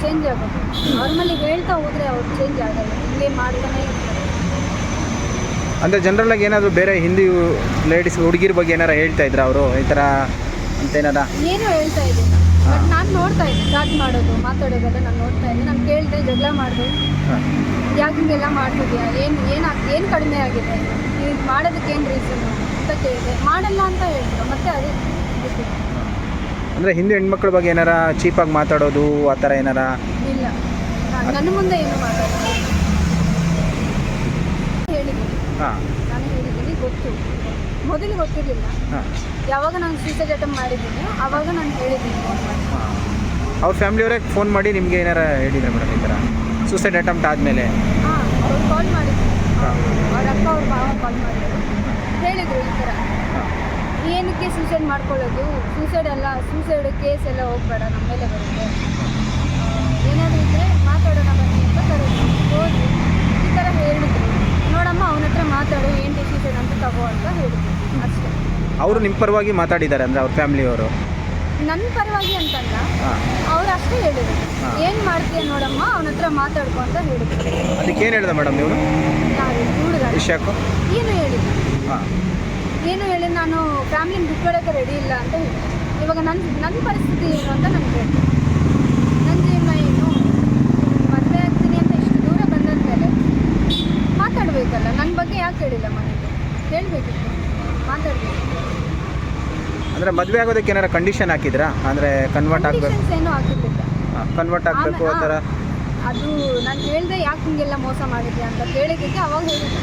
Change ಆಗೋದು. Normally ಹೇಳ್ತಾ ಹೋದರೆ ಅವ್ರು ಚೇಂಜ್ ಆಗಲ್ಲ, ಹಿಂಗೆ ಮಾಡ್ತಾನೆ ಇರ್ತಾರೆ. ಅಂದರೆ ಜನರಲ್ಲಾಗಿ ಏನಾದರೂ ಬೇರೆ ಹಿಂದಿ ಲೇಡೀಸ್ ಹುಡುಗಿರ ಬಗ್ಗೆ ಏನಾರು ಹೇಳ್ತಾ ಇದ್ರು ಅವರು ಈ ಥರ ಅಂತೇನಾರ? ಏನು ಹೇಳ್ತಾ ಇದ್ದೀನಿ, ಬಟ್ ನಾನು ನೋಡ್ತಾ ಇದ್ದೆ ಚಾಟ್ ಮಾಡೋದು ಮಾತಾಡೋದೆಲ್ಲ ನಾನು ನೋಡ್ತಾ ಇದ್ದೆ. ನಾನು ಕೇಳಿದೆ, ಜಗಳ ಮಾಡಿದೆ, ಯಾಕೆ ಹಿಂಗೆಲ್ಲ ಮಾಡ್ತಿದ್ಯಾ, ಏನು ಕಡಿಮೆ ಆಗಿದೆ, ನೀವು ಮಾಡೋದಕ್ಕೆ ಏನು ರೀಸನ್ನು ಅಂತ ಕೇಳಿದೆ. ಮಾಡಲ್ಲ ಅಂತ ಹೇಳಿದ್ರು, ಮತ್ತೆ ಅದೇ ಬಿಟ್ಟು. ಅಂದರೆ ಹಿಂದೂ ಹೆಣ್ಮಕ್ಳ ಬಗ್ಗೆ ಏನಾರ ಚೀಪಾಗಿ ಮಾತಾಡೋದು ಆ ಥರ ಏನಾರ? ಇಲ್ಲ, ನನ್ನ ಮುಂದೆ ಏನು ಮಾತಾಡೋದು ಹೇಳಿದ್ದೀನಿ. ನಾನು ಹೇಳಿದ್ದೀನಿ, ಗೊತ್ತು, ಮೊದಲು ಗೊತ್ತಿರಲಿಲ್ಲ. ಯಾವಾಗ ನಾನು ಸೂಸೈಡ್ ಅಟೆಂಪ್ಟ್ ಮಾಡಿದ್ದೀನಿ ಆವಾಗ ನಾನು ಹೇಳಿದ್ದೀನಿ ಫೋನ್ ಮಾಡಿ. ಅವ್ರ ಫ್ಯಾಮಿಲಿಯವರೇ ಫೋನ್ ಮಾಡಿ ನಿಮಗೆ ಏನಾರ ಹೇಳಿದ್ರೆ ಮೇಡಮ್ ಈ ಥರ ಸೂಸೈಡ್ ಅಟೆಂಪ್ಟ್ ಆದಮೇಲೆ? ಅವ್ರು ಕಾಲ್ ಮಾಡಿದ್ರು, ಅವ್ರ ಅಕ್ಕ ಅವ್ರ ಭಾವ ಕಾಲ್ ಮಾಡಿದ್ರು, ಹೇಳಿದರು ಈ ಥರ ಏನಕ್ಕೆ ಸೂಸೈಡ್ ಮಾಡ್ಕೊಳ್ಳೋದು, ಸೂಸೈಡ್ ಕೇಸ್ ಎಲ್ಲ ಹೋಗಬೇಡ, ನಮ್ಮ ಮೇಲೆ ಬರುತ್ತೆ, ಏನಾದರೂ ಇದ್ದರೆ ಮಾತಾಡೋಣ ಬನ್ನಿ ಅಂತ ಕರೆದ್ರು. ಹೋದ್ವಿ, ಈ ಥರ ಹೇಳಿದ್ರು, ನೋಡಮ್ಮ ಅವನ ಹತ್ರ ಮಾತಾಡು, ಏನು ಡಿಸಿಷನ್ ಅಂತ ತಗೋ ಅಂತ ಹೇಳಿದ್ರು, ಅಷ್ಟೇ. ಅವರು ನಿಮ್ಮ ಪರವಾಗಿ ಮಾತಾಡಿದ್ದಾರೆ ಅಂದರೆ ಅವ್ರ ಫ್ಯಾಮಿಲಿಯವರು? ನನ್ನ ಪರವಾಗಿ ಅಂತಲ್ಲ, ಅವ್ರು ಅಷ್ಟೇ ಹೇಳಿದ್ರು, ಏನು ಮಾಡ್ತೀಯ ನೋಡಮ್ಮ, ಅವನ ಹತ್ರ ಮಾತಾಡ್ಕೊ ಅಂತ ಹೇಳಿದ್ರು. ಅದಕ್ಕೆ ಏನು ಹೇಳಿದೆ ಮೇಡಮ್ ನೀವು? ಹುಡುಗ ವಿಷಯಕ್ಕೂ ಏನು ಹೇಳಿಲ್ಲ, ಏನು ಹೇಳಿ ನಾನು ಫ್ಯಾಮಿಲಿನ ಬಿಟ್ಕೊಡೋಕ್ಕೆ ರೆಡಿ ಇಲ್ಲ ಅಂತ ಹೇಳಿದೆ. ಇವಾಗ ನನ್ನ ಪರಿಸ್ಥಿತಿ ಏನು ಅಂತ ನನಗೆ ಹೇಳಿ, ನನ್ನ ಜೀವನ ಏನು, ಮದುವೆ ಆಗ್ತೀನಿ ಅಂತ ಇಷ್ಟು ದೂರ ಬಂದಂದಮೇಲೆ ಮಾತಾಡಬೇಕಲ್ಲ, ನನ್ನ ಬಗ್ಗೆ ಯಾಕೆ ಹೇಳಿಲ್ಲ ಮನೆಗೆ, ಹೇಳಬೇಕಿತ್ತು, ಮಾತಾಡಬೇಕು. ಅಂದರೆ ಮದುವೆ ಆಗೋದಕ್ಕೆ ಏನಾರ ಕಂಡೀಷನ್ ಹಾಕಿದ್ರಾ? ಅಂದರೆ ಕನ್ವರ್ಟ್ ಆಗಬೇಕು, ಏನೂ ಹಾಕಿರ್ಲಿಲ್ಲ, ಕನ್ವರ್ಟ್ ಆಗಬೇಕು ಆ ಥರ? ಅದು ನಾನು ಹೇಳಿದೆ, ಯಾಕೆ ಹಿಂಗೆಲ್ಲ ಮೋಸ ಮಾಡಿದ್ಯಾ ಅಂತ ಕೇಳಿದ್ದಕ್ಕೆ ಅವಾಗ ಹೇಳಿದ್ದೆ.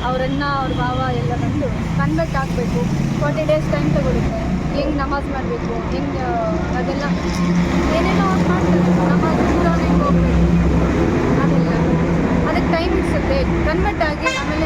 ಅವರನ್ನ ಅವ್ರ ಭಾವ ಎಲ್ಲ ಬಂದು ಕನ್ವರ್ಟ್ ಆಗಬೇಕು, 40 days ಟೈಮ್ ತಗೊಳುತ್ತೆ, ಹೆಂಗೆ ನಮಾಜ್ ಮಾಡಬೇಕು, ಹೆಂಗೆ ಅದೆಲ್ಲ ಏನೇನೋ ಅವ್ರು ಮಾಡ್ತಾರೆ, ನಮಾಜ್ ಪುರಾಣ ಹೆಂಗೆ ಹೋಗ್ಬೇಕು, ಅದೆಲ್ಲ ಅದಕ್ಕೆ ಟೈಮ್ ಇಡ್ಸುತ್ತೆ. ಕನ್ವರ್ಟ್ ಆಗಿ ಆಮೇಲೆ